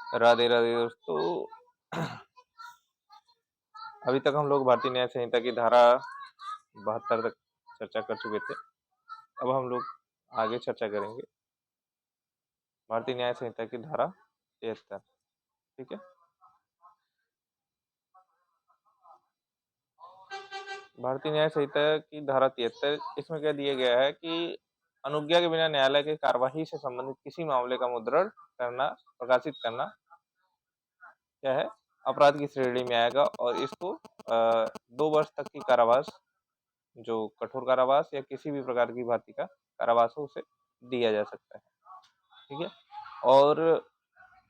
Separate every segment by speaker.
Speaker 1: राधे राधे दोस्तों। अभी तक हम लोग भारतीय न्याय संहिता की धारा 72 तक चर्चा कर चुके थे। अब हम लोग आगे चर्चा करेंगे भारतीय न्याय संहिता की धारा 73। ठीक है। भारतीय न्याय संहिता की धारा 73, इसमें क्या दिया गया है कि अनुज्ञा के बिना न्यायालय की कार्यवाही से संबंधित किसी मामले का मुद्रण करना, प्रकाशित करना क्या है, अपराध की श्रेणी में आएगा और इसको 2 वर्ष तक की कारावास, जो कठोर कारावास या किसी भी प्रकार की भांति का कारावास हो, उसे दिया जा सकता है। ठीक है। और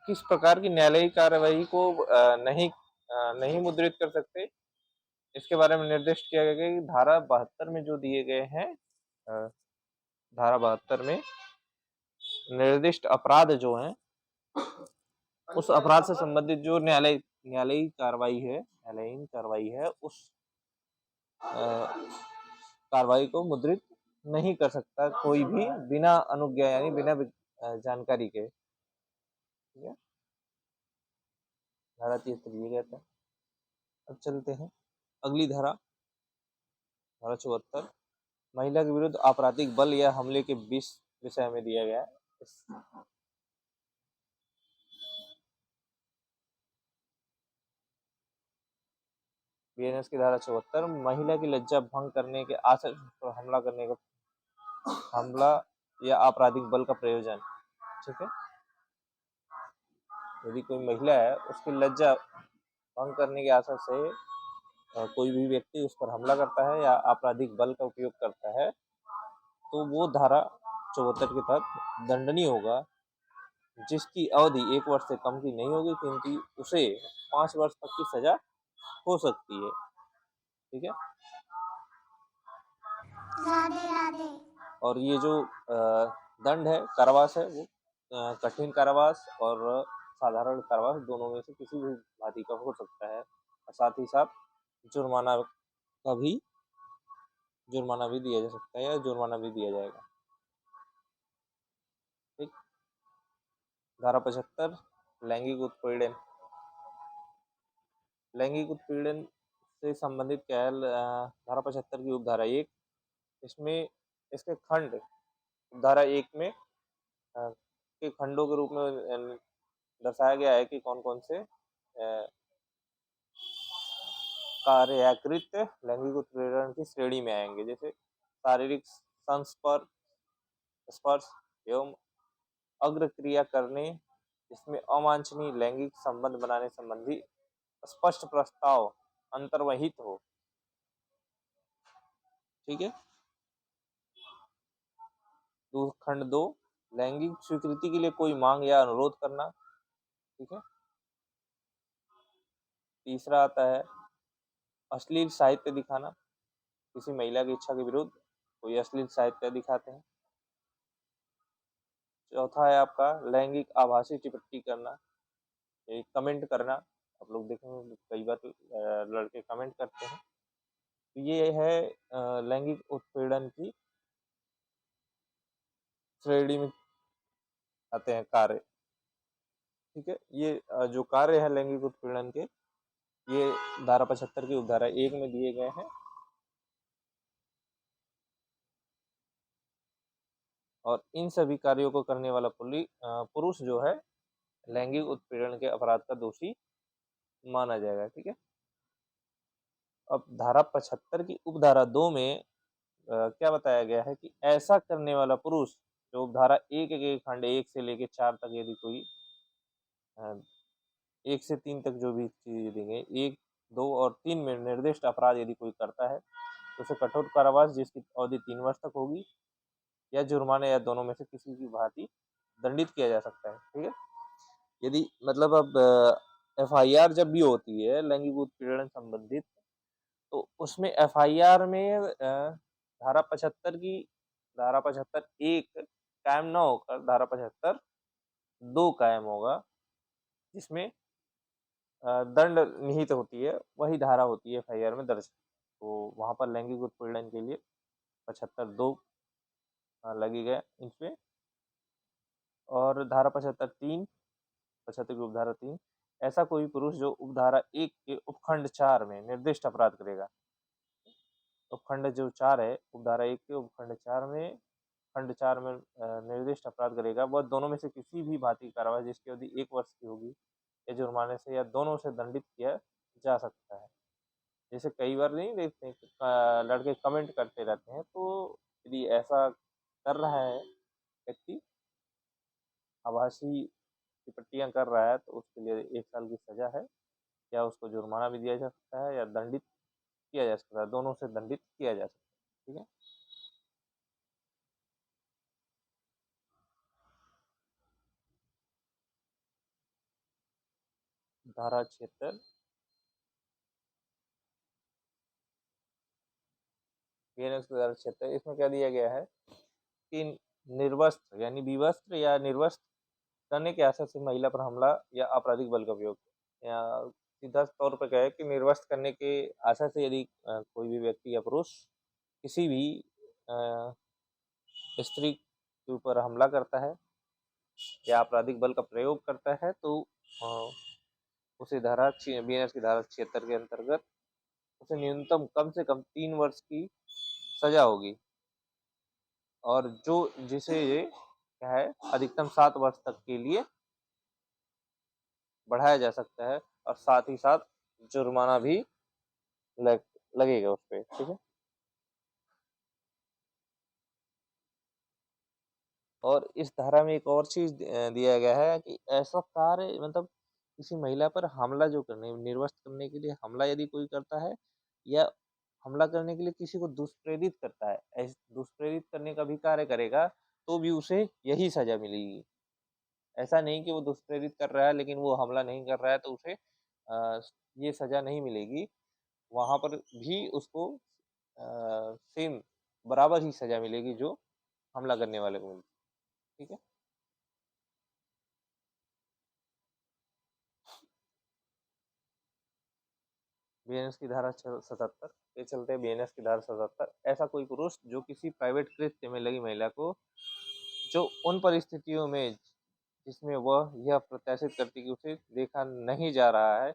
Speaker 1: किस प्रकार की न्यायालयिक कार्यवाही को नहीं मुद्रित कर सकते, इसके बारे में निर्दिष्ट किया गया कि धारा 72 में जो दिए गए हैं, धारा 72 में निर्दिष्ट अपराध जो हैं, उस अपराध से संबंधित जो न्यायालयिक कार्रवाई है, उस कार्रवाई को मुद्रित नहीं कर सकता कोई भी बिना अनुज्ञा, यानी बिना जानकारी के। ठीक है। धारा 73 ये कहता है। अब चलते हैं अगली धारा, धारा 74, महिला के विरुद्ध आपराधिक बल या हमले के विषय में दिया गया है। बीएनएस की धारा 74, महिला की लज्जा भंग करने के आशय पर हमला या आपराधिक बल का प्रयोजन। ठीक है। यदि कोई महिला है, उसकी लज्जा भंग करने के आशय से कोई भी व्यक्ति उस पर हमला करता है या आपराधिक बल का उपयोग करता है, तो वो धारा 74 के तहत दंडनीय होगा, जिसकी अवधि 1 वर्ष से कम की नहीं होगी, क्योंकि उसे 5 वर्ष तक की सजा हो सकती है। ठीक है।
Speaker 2: राधे राधे।
Speaker 1: और ये जो दंड है, कारावास है, वो कठिन कारावास और साधारण कारावास दोनों में से किसी भी भांति का हो सकता है। और साथ ही साथ जुर्माना भी दिया जा सकता है या जुर्माना भी दिया जाएगा। ठीक। धारा 75, लैंगिक उत्पीड़न। लैंगिक उत्पीड़न से संबंधित क्या है, धारा 75 की उपधारा 1, इसमें इसके खंड धारा 1 में के खंडों के रूप में दर्शाया गया है कि कौन कौन से कार्याकृत लैंगिक उत्पीड़न की श्रेणी में आएंगे, जैसे शारीरिक स्पर्श एवं अग्र क्रिया करने, इसमें अवांछनीय लैंगिक संबंध बनाने संबंधी स्पष्ट प्रस्ताव अंतर्वहित हो। ठीक है। खंड 2, लैंगिक स्वीकृति के लिए कोई मांग या अनुरोध करना। ठीक है। तीसरा आता है अश्लील साहित्य दिखाना, किसी महिला की इच्छा के विरुद्ध कोई अश्लील साहित्य दिखाते हैं। चौथा है आपका लैंगिक आभासी टिप्पणी करना, कमेंट करना। आप लोग देखेंगे कई बार लड़के कमेंट करते हैं, तो ये है लैंगिक उत्पीड़न की श्रेणी में आते हैं कार्य। ठीक है। ये जो कार्य है लैंगिक उत्पीड़न के, ये धारा 75 की उपधारा 1 में दिए गए हैं। और इन सभी कार्यों को करने वाला पुरुष जो है, लैंगिक उत्पीड़न के अपराध का दोषी माना जाएगा। ठीक है। अब धारा 75 की उपधारा 2 में क्या बताया गया है कि ऐसा करने वाला पुरुष, जो उपधारा 1 के खंड 1 से लेके 4 तक, यदि कोई 1 से 3 तक जो भी चीजें देंगे, 1, 2 और 3 में निर्दिष्ट अपराध यदि कोई करता है, तो उसे कठोर कारावास, जिसकी अवधि 3 वर्ष तक होगी, या जुर्माने, या दोनों में से किसी की भांति दंडित किया जा सकता है। ठीक है। यदि मतलब अब FIR जब भी होती है लैंगिक उत्पीड़न संबंधित, तो उसमें FIR में धारा 75 1 कायम न होकर धारा 75 2 कायम होगा, जिसमें दंड निहित होती है, वही धारा होती है FIR में दर्ज। तो वहां पर लैंगिक उत्पीड़न के लिए 75 2 लगी गए इसमें। और धारा 75 3 75 की उपधारा 3, ऐसा कोई पुरुष जो उपधारा 1 के उपखंड 4 में निर्दिष्ट अपराध करेगा। उपखंड जो 4 है, उपधारा 1 के उपखंड 4 में खंड 4 में निर्दिष्ट अपराध करेगा, वह दोनों में से किसी भी भांति की कार्रवाई जिसकी अवधि 1 वर्ष की होगी या जुर्माने से या दोनों से दंडित किया जा सकता है। जैसे कई बार नहीं देखते हैं कि लड़के कमेंट करते रहते हैं, तो यदि ऐसा कर रहा है व्यक्ति, आभासी टिप्पणियाँ कर रहा है, तो उसके लिए 1 साल की सज़ा है, या उसको जुर्माना भी दिया जा सकता है या दंडित किया जा सकता है, दोनों से दंडित किया जा सकता है। ठीक है? धारा 76 बीएनएस की धारा 76, इसमें क्या दिया गया है कि निर्वस्त्र यानी विवस्त्र या निर्वस्त्र करने के आशय से महिला पर हमला या आपराधिक बल का उपयोग, या सीधा तौर पर क्या है कि निर्वस्त्र करने के आशय से यदि कोई भी व्यक्ति या पुरुष किसी भी स्त्री के ऊपर हमला करता है या आपराधिक बल का प्रयोग करता है, तो उसे धारा बीएनएस की धारा 76 के अंतर्गत उसे न्यूनतम कम से कम 3 वर्ष की सजा होगी, और जो जिसे ये क्या है अधिकतम 7 वर्ष तक के लिए बढ़ाया जा सकता है, और साथ ही साथ जुर्माना भी लग लगेगा उस पे। ठीक है? और इस धारा में एक और चीज दिया गया है कि ऐसा कार्य मतलब किसी महिला पर हमला जो करने निर्वस्त्र करने के लिए हमला यदि कोई करता है, या हमला करने के लिए किसी को दुष्प्रेरित करता है, दुष्प्रेरित करने का भी कार्य करेगा, तो भी उसे यही सजा मिलेगी। ऐसा नहीं कि वो दुष्प्रेरित कर रहा है लेकिन वो हमला नहीं कर रहा है तो उसे ये सजा नहीं मिलेगी, वहाँ पर भी उसको सेम बराबर ही सजा मिलेगी जो हमला करने वाले को मिलती है। ठीक है? बीएनएस की धारा 77, ये चलते हैं बीएनएस की धारा 77, ऐसा कोई पुरुष जो किसी प्राइवेट कृत्य में लगी महिला को, जो उन परिस्थितियों में जिसमें वह यह प्रत्याशित करती कि उसे देखा नहीं जा रहा है,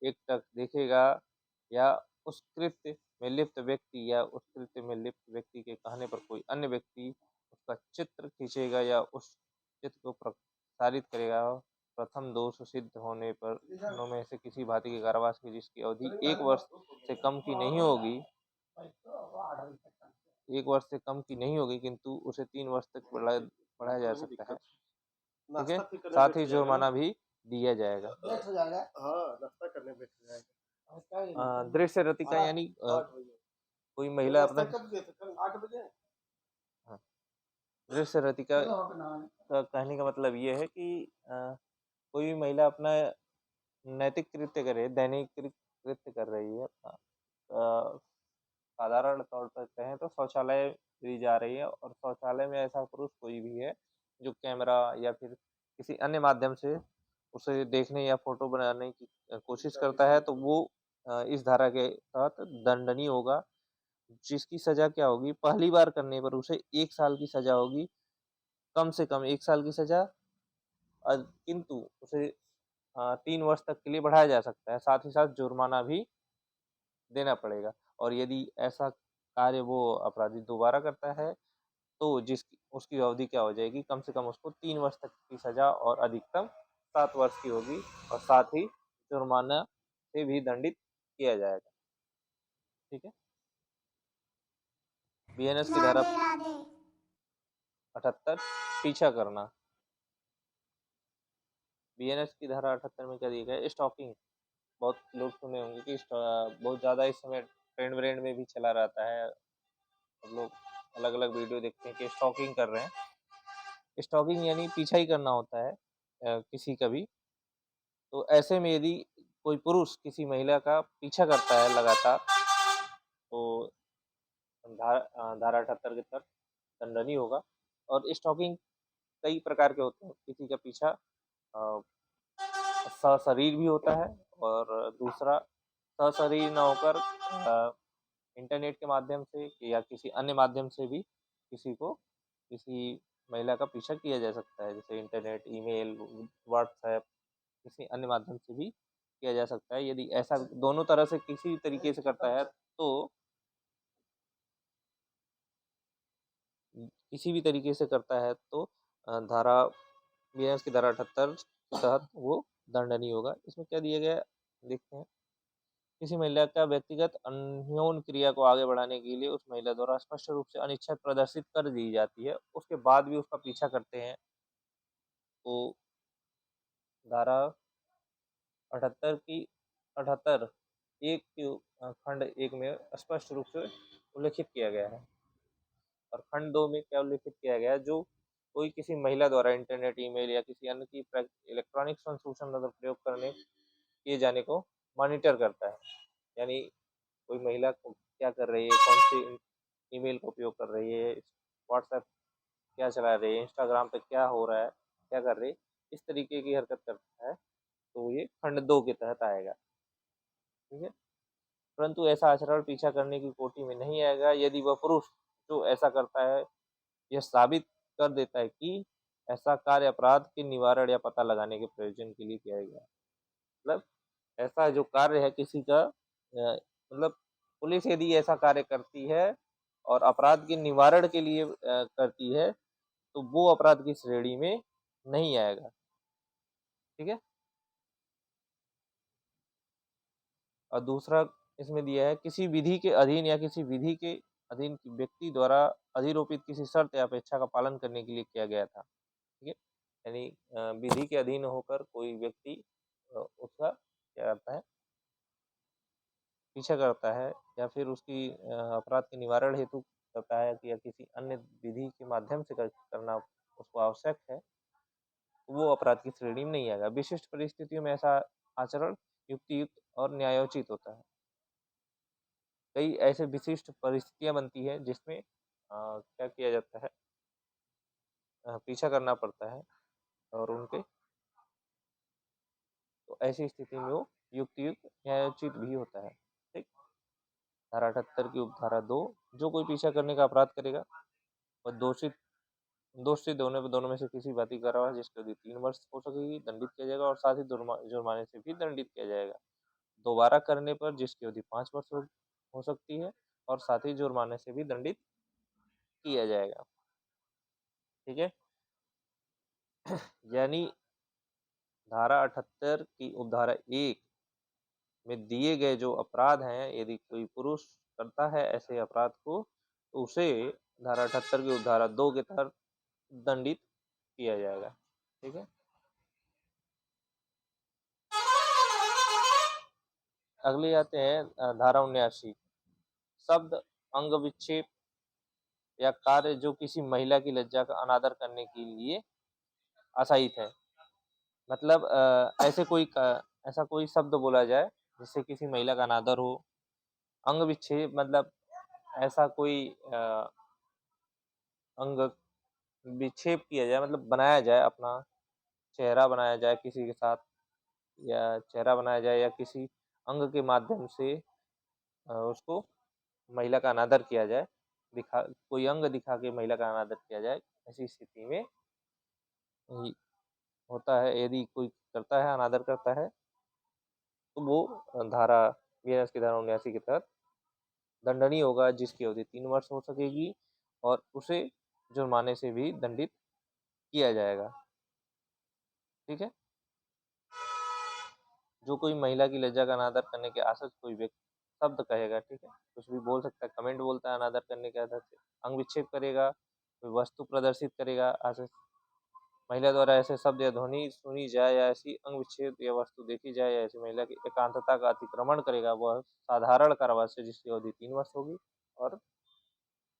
Speaker 1: एक टक देखेगा, या उस कृत्य में लिप्त व्यक्ति या उस कृत्य में लिप्त व्यक्ति के कहने पर कोई अन्य व्यक्ति उसका चित्र खींचेगा या उस चित्र को प्रसारित करेगा, प्रथम दोष सिद्ध होने पर दोनों में से किसी भांति के कारावास की जिसकी अवधि 1 वर्ष से कम की नहीं होगी, 1 वर्ष से कम की नहीं होगी, किंतु उसे 3 वर्ष तक बढ़ाया जा सकता है। ठीक है? साथ ही जुर्माना भी दिया जाएगा। दृश्य रतिका यानी कोई महिला अपना हाँ, दृश्य रतिका का कहने का मतलब ये है कि कोई भी महिला अपना नैतिक कृत्य करे, दैनिक कृत्य कर रही है, साधारण तौर पर कहें तो शौचालय भी जा रही है, और शौचालय में ऐसा पुरुष कोई भी है जो कैमरा या फिर किसी अन्य माध्यम से उसे देखने या फोटो बनाने की कोशिश करता है, तो वो इस धारा के तहत दंडनीय होगा, जिसकी सजा क्या होगी, पहली बार करने पर उसे 1 साल की सजा होगी, कम से कम 1 साल की सजा, किंतु उसे 3 वर्ष तक के लिए बढ़ाया जा सकता है, साथ ही साथ जुर्माना भी देना पड़ेगा। और यदि ऐसा कार्य वो अपराधी दोबारा करता है, तो जिसकी उसकी अवधि क्या हो जाएगी, कम से कम उसको 3 वर्ष तक की सजा और अधिकतम 7 वर्ष की होगी, और साथ ही जुर्माना से भी दंडित किया जाएगा। ठीक है? बीएनएस की धारा 78 पीछा करना। बीएनएस की धारा 78 में क्या दिया गया है, स्टॉकिंग। बहुत लोग सुने होंगे कि बहुत ज़्यादा इस समय ट्रेंड व्रेंड में भी चला रहता है, सब लोग अलग अलग वीडियो देखते हैं कि स्टॉकिंग कर रहे हैं। स्टॉकिंग यानी पीछा ही करना होता है किसी का भी। तो ऐसे में यदि कोई पुरुष किसी महिला का पीछा करता है लगातार, तो धारा 78 के तहत दंडनीय होगा। और स्टॉकिंग कई प्रकार के होते हैं, किसी का पीछा सशरीर भी होता है, और दूसरा सशरीर न होकर इंटरनेट के माध्यम से या किसी अन्य माध्यम से भी किसी को किसी महिला का पीछा किया जा सकता है, जैसे इंटरनेट, ईमेल, व्हाट्सएप, किसी अन्य माध्यम से भी किया जा सकता है। यदि ऐसा दोनों तरह से किसी तरीके से करता है तो किसी भी तरीके से करता है तो धारा बीएनएस की धारा 78 के तहत वो दंडनीय होगा। इसमें क्या दिया गया है देखते हैं। किसी महिला का व्यक्तिगत अन्योन क्रिया को आगे बढ़ाने के लिए उस महिला द्वारा स्पष्ट रूप से अनिच्छा प्रदर्शित कर दी जाती है, उसके बाद भी उसका पीछा करते हैं तो धारा 78 की 78 एक के खंड एक में स्पष्ट रूप से उल्लेखित किया गया है। और खंड 2 में क्या उल्लेखित किया गया है, जो कोई किसी महिला द्वारा इंटरनेट, ईमेल या किसी अन्य की इलेक्ट्रॉनिक संसूचन का प्रयोग करने किए जाने को मॉनिटर करता है। यानी कोई महिला को क्या कर रही है, कौन सी ईमेल का उपयोग कर रही है, व्हाट्सएप क्या चला रही है, इंस्टाग्राम पे क्या हो रहा है, क्या कर रही है, इस तरीके की हरकत करता है तो ये खंड 2 के तहत आएगा। ठीक है, परंतु ऐसा आचरण पीछा करने की कोटि में नहीं आएगा यदि वह पुरुष जो ऐसा करता है यह साबित कर देता है कि ऐसा कार्य अपराध के निवारण या पता लगाने के प्रयोजन के लिए किया गया। मतलब ऐसा जो कार्य है किसी का मतलब पुलिस यदि ऐसा कार्य करती है और अपराध के निवारण के लिए करती है तो वो अपराध की श्रेणी में नहीं आएगा। ठीक है, और दूसरा इसमें दिया है किसी विधि के अधीन या किसी विधि के अधीन व्यक्ति द्वारा अधिरोपित किसी शर्त या अपेक्षा का पालन करने के लिए किया गया था। ठीक है, यानी विधि के अधीन होकर कोई व्यक्ति उसका क्या करता है, पीछा करता है या फिर उसकी अपराध के निवारण हेतु करता है कि या किसी अन्य विधि के माध्यम से करना उसको आवश्यक है, वो अपराध की श्रेणी में नहीं आएगा। विशिष्ट परिस्थितियों में ऐसा आचरण युक्तियुक्त और न्यायोचित होता है। कई ऐसे विशिष्ट परिस्थितियां बनती है जिसमें क्या किया जाता है, पीछा करना पड़ता है और उनके तो ऐसी स्थिति में वो युक्तियुक्त न्यायोचित भी होता है। ठीक, धारा 78 की उपधारा 2, जो कोई पीछा करने का अपराध करेगा और दोष सिद्ध होने पर दोनों में से किसी बात की कार्रवाई जिसकी अवधि 3 वर्ष हो सकेगी दंडित किया जाएगा और साथ ही जुर्माने से भी दंडित किया जाएगा। दोबारा करने पर जिसकी अवधि 5 वर्ष हो सकती है और साथ ही जुर्माने से भी दंडित किया जाएगा। ठीक है, यानी धारा 78 की उपधारा 1 में दिए गए जो अपराध हैं, यदि कोई पुरुष करता है ऐसे अपराध को तो उसे धारा 78 की उपधारा 2 के तहत दंडित किया जाएगा। ठीक है, अगले आते हैं धारा 79 शब्द अंग विक्षेप या कार्य जो किसी महिला की लज्जा का अनादर करने के लिए आसाहित है। मतलब ऐसा कोई शब्द बोला जाए जिससे किसी महिला का अनादर हो। अंग विक्षेप मतलब ऐसा कोई अंग विक्षेप किया जाए, मतलब बनाया जाए, अपना चेहरा बनाया जाए किसी के साथ, या चेहरा बनाया जाए या किसी अंग के माध्यम से उसको महिला का अनादर किया जाए, कोई अंग दिखा के महिला का अनादर किया जाए। ऐसी स्थिति में होता है, यदि कोई करता है, अनादर करता है तो वो धारा बीएनएस की धारा 79 के तहत दंडनीय होगा जिसकी अवधि 3 वर्ष हो सकेगी और उसे जुर्माने से भी दंडित किया जाएगा। ठीक है, जो कोई महिला की लज्जा का अनादर करने के आशय से कोई व्यक्ति शब्द कहेगा, ठीक है, कुछ भी बोल सकता है, कमेंट बोलता है अनादर करने के आशय से, अंग विक्षेप करेगा, कोई वस्तु प्रदर्शित करेगा आशय से, महिला द्वारा ऐसे शब्द या ध्वनि सुनी जाए या ऐसी अंग विच्छेद या वस्तु देखी जाए या ऐसी महिला की एकांतता का अतिक्रमण करेगा, वह साधारण कारावास से जिसकी अवधि 3 वर्ष होगी और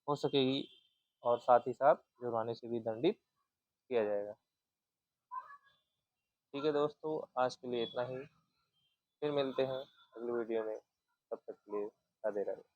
Speaker 1: हो सकेगी और साथ ही साथ जुर्माने से भी दंडित किया जाएगा। ठीक है दोस्तों, आज के लिए इतना ही, फिर मिलते हैं अगली वीडियो में, तब तक के लिए राधे राधे।